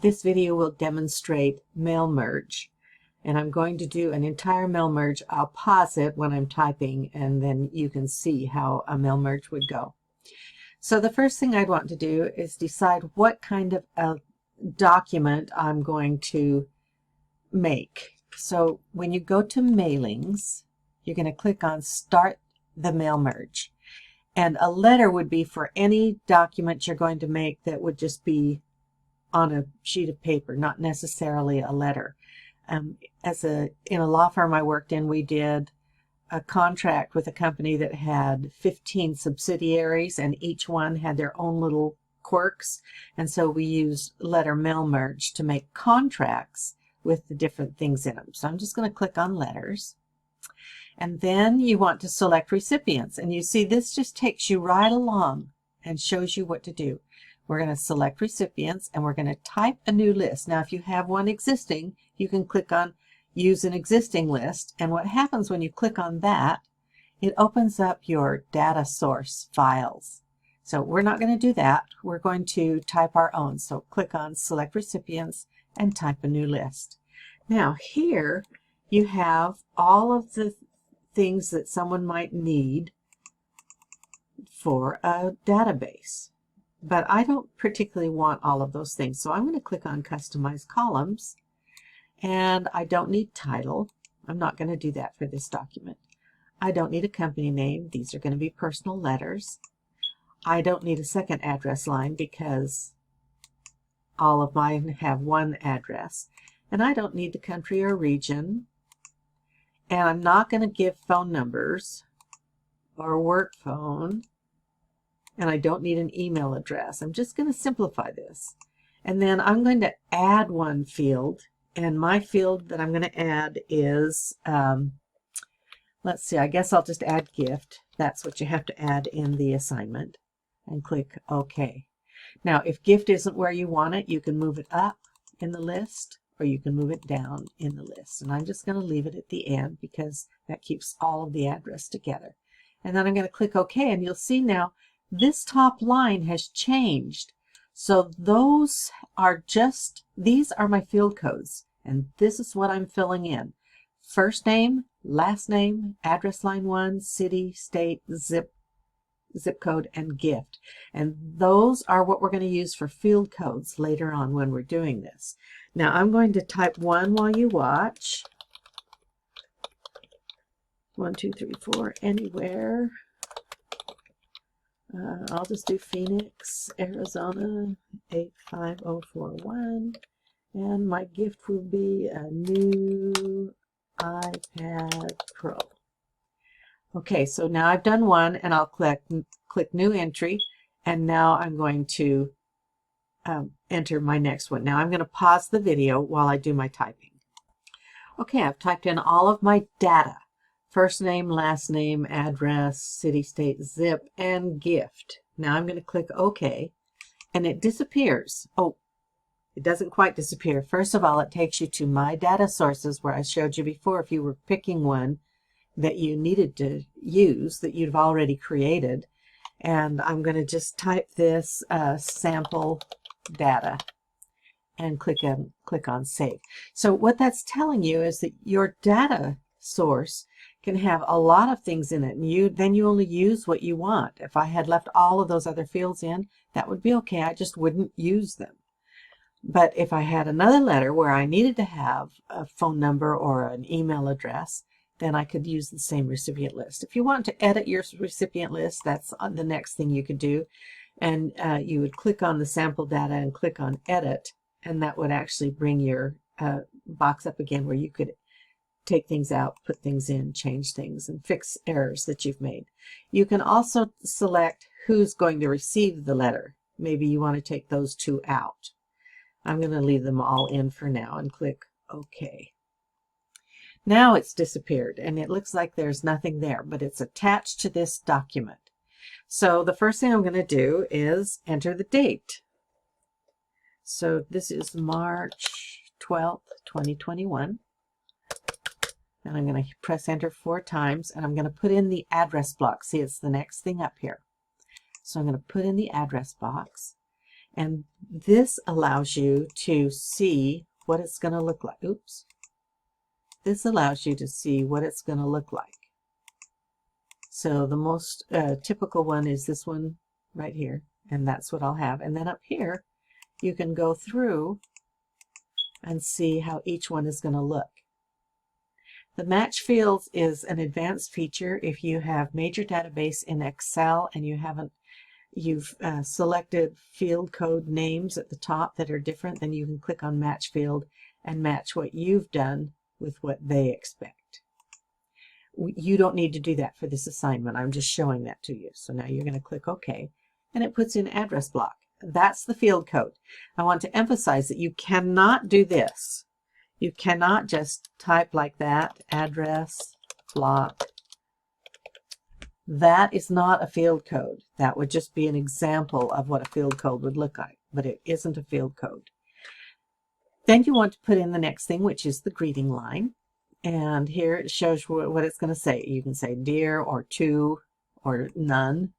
This video will demonstrate mail merge, and I'm going to do an entire mail merge. I'll pause it when I'm typing, and then you can see how a mail merge would go. So the first thing I'd want to do is decide what kind of a document I'm going to make. So when you go to mailings, you're going to click on Start the Mail Merge. And a letter would be for any document you're going to make that would just be on a sheet of paper, not necessarily a letter. In a law firm I worked in, we did a contract with a company that had 15 subsidiaries, and each one had their own little quirks. And so we used letter mail merge to make contracts with the different things in them. So I'm just going to click on letters. And then you want to select recipients. And you see this just takes you right along and shows you what to do. We're going to select recipients, and we're going to type a new list. Now, if you have one existing, you can click on Use an Existing List. And what happens when you click on that, it opens up your data source files. So we're not going to do that. We're going to type our own. So click on Select Recipients and type a new list. Now, here you have all of the things that someone might need for a database. But I don't particularly want all of those things. So I'm going to click on Customize Columns. And I don't need title. I'm not going to do that for this document. I don't need a company name. These are going to be personal letters. I don't need a second address line because all of mine have one address. And I don't need the country or region. And I'm not going to give phone numbers or work phone. And I don't need an email address. I'm just going to simplify this. And then I'm going to add one field. And my field that I'm going to add is, let's see, I guess I'll just add gift. That's what you have to add in the assignment. And click OK. Now, if gift isn't where you want it, you can move it up in the list, or you can move it down in the list. And I'm just going to leave it at the end because that keeps all of the address together. And then I'm going to click OK, and you'll see now this top line has changed. So these are my field codes, and this is what I'm filling in. First name, last name, address line 1, city, state, zip code, and gift. And those are what we're going to use for field codes later on when we're doing this. Now I'm going to type 1 while you watch. 1, 2, 3, 4, anywhere. I'll just do Phoenix, Arizona, 85041. And my gift will be a new iPad Pro. Okay, so now I've done one, and I'll click New Entry, and now I'm going to enter my next one. Now I'm going to pause the video while I do my typing. Okay, I've typed in all of my data. First name, last name, address, city, state, zip, and gift. Now I'm going to click OK, and it disappears. Oh, it doesn't quite disappear. First of all, it takes you to My Data Sources, where I showed you before if you were picking one that you needed to use that you've already created. And I'm going to just type this sample data and click on Save. So what that's telling you is that your data source can have a lot of things in it, and then you only use what you want. If I had left all of those other fields in, that would be okay. I just wouldn't use them. But if I had another letter where I needed to have a phone number or an email address, then I could use the same recipient list. If you want to edit your recipient list, that's the next thing you could do. And you would click on the sample data and click on Edit, and that would actually bring your box up again where you could take things out, put things in, change things, and fix errors that you've made. You can also select who's going to receive the letter. Maybe you want to take those two out. I'm going to leave them all in for now and click OK. Now it's disappeared, and it looks like there's nothing there, but it's attached to this document. So the first thing I'm going to do is enter the date. So this is March 12th, 2021. And I'm going to press enter 4 times, and I'm going to put in the address block. See, it's the next thing up here. So I'm going to put in the address box. And this allows you to see what it's going to look like. Oops. This allows you to see what it's going to look like. So the most typical one is this one right here, and that's what I'll have. And then up here, you can go through and see how each one is going to look. The match fields is an advanced feature if you have major database in Excel and you've selected field code names at the top that are different, then you can click on match field and match what you've done with what they expect. You don't need to do that for this assignment. I'm just showing that to you. So now you're going to click OK, and it puts in address block. That's the field code. I want to emphasize that you cannot do this. You cannot just type like that, address block. That is not a field code. That would just be an example of what a field code would look like, but it isn't a field code. Then you want to put in the next thing, which is the greeting line. And here it shows what it's going to say. You can say dear or to or none.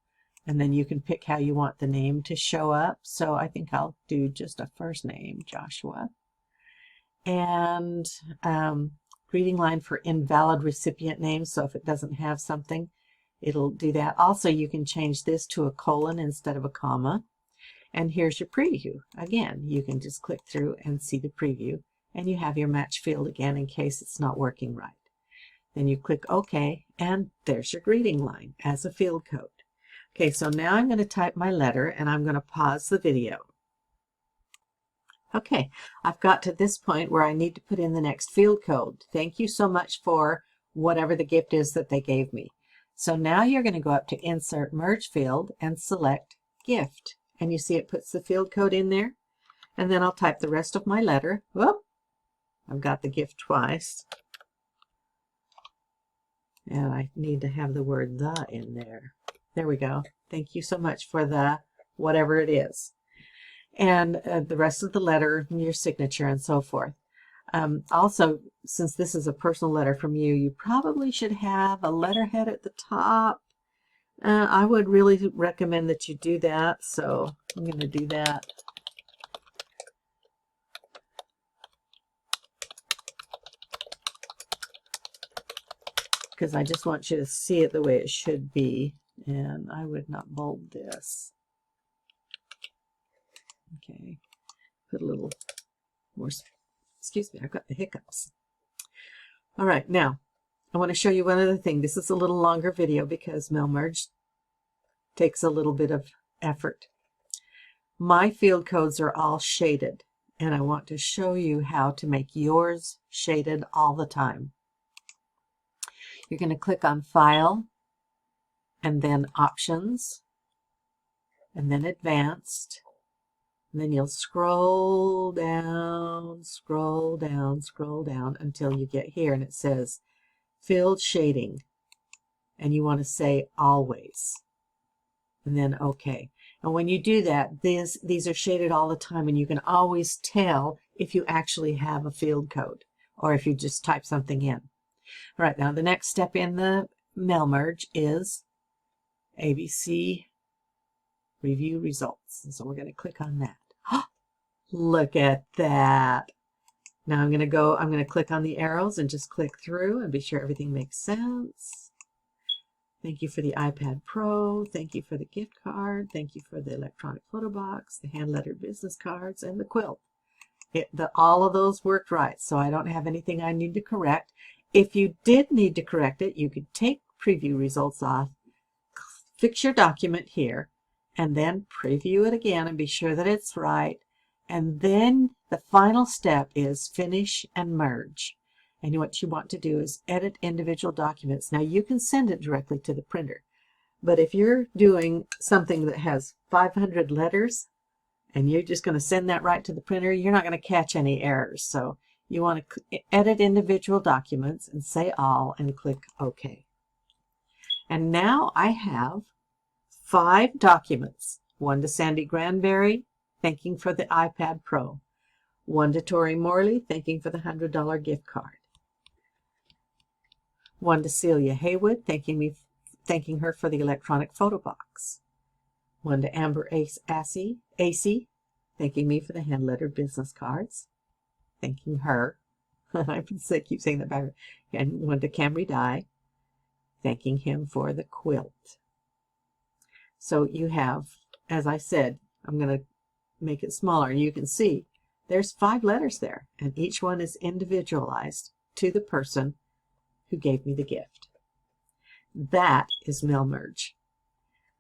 And then you can pick how you want the name to show up. So I think I'll do just a first name, Joshua. And greeting line for invalid recipient names. So if it doesn't have something, it'll do that. Also, you can change this to a colon instead of a comma. And here's your preview. Again, you can just click through and see the preview. And you have your match field again in case it's not working right. Then you click OK, and there's your greeting line as a field code. Okay, so now I'm going to type my letter, and I'm going to pause the video. Okay, I've got to this point where I need to put in the next field code. Thank you so much for whatever the gift is that they gave me. So now you're going to go up to Insert Merge Field and select Gift. And you see it puts the field code in there. And then I'll type the rest of my letter. Whoop! I've got the gift twice. And I need to have the word the in there. There we go. Thank you so much for the whatever it is. And the rest of the letter, your signature, and so forth. Also, since this is a personal letter from you, you probably should have a letterhead at the top. I would really recommend that you do that. So I'm going to do that. Because I just want you to see it the way it should be. And I would not bold this. Okay. Put a little more, excuse me, I've got the hiccups. All right, now I want to show you one other thing. This is a little longer video because mail merge takes a little bit of effort. My field codes are all shaded, and I want to show you how to make yours shaded all the time. You're going to click on File, and then Options, and then Advanced. And then you'll scroll down, scroll down, scroll down until you get here, and it says Field Shading. And you want to say Always. And then OK. And when you do that, these are shaded all the time, and you can always tell if you actually have a field code or if you just type something in. All right, now the next step in the mail merge is ABC Review Results. And so we're going to click on that. Look at that. Now I'm going to click on the arrows and just click through and be sure everything makes sense. Thank you for the iPad Pro. Thank you for the gift card. Thank you for the electronic photo box, the hand-lettered business cards, and the quilt. All of those worked right, so I don't have anything I need to correct. If you did need to correct it, you could take preview results off, fix your document here, and then preview it again and be sure that it's right. And then the final step is finish and merge. And what you want to do is edit individual documents. Now you can send it directly to the printer, but if you're doing something that has 500 letters and you're just going to send that right to the printer, you're not going to catch any errors. So you want to edit individual documents and say all and click OK. And now I have 5 documents. One to Sandy Granberry, thanking for the iPad Pro. One to Tori Morley, thanking for the $100 gift card. One to Celia Haywood, thanking her for the electronic photo box. One to Amber Acey, thanking me for the hand-lettered business cards, thanking her. I keep saying that back. And one to Camry Dye, thanking him for the quilt. So you have, as I said, I'm going to make it smaller. You can see there's 5 letters there, and each one is individualized to the person who gave me the gift. That is mail merge.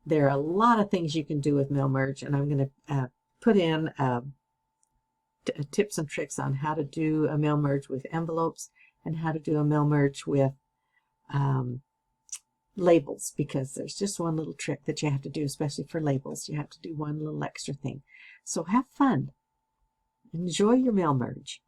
There are a lot of things you can do with mail merge, and I'm going to put in tips and tricks on how to do a mail merge with envelopes and how to do a mail merge with labels, because there's just one little trick that you have to do, especially for labels. You have to do one little extra thing. So have fun. Enjoy your mail merge.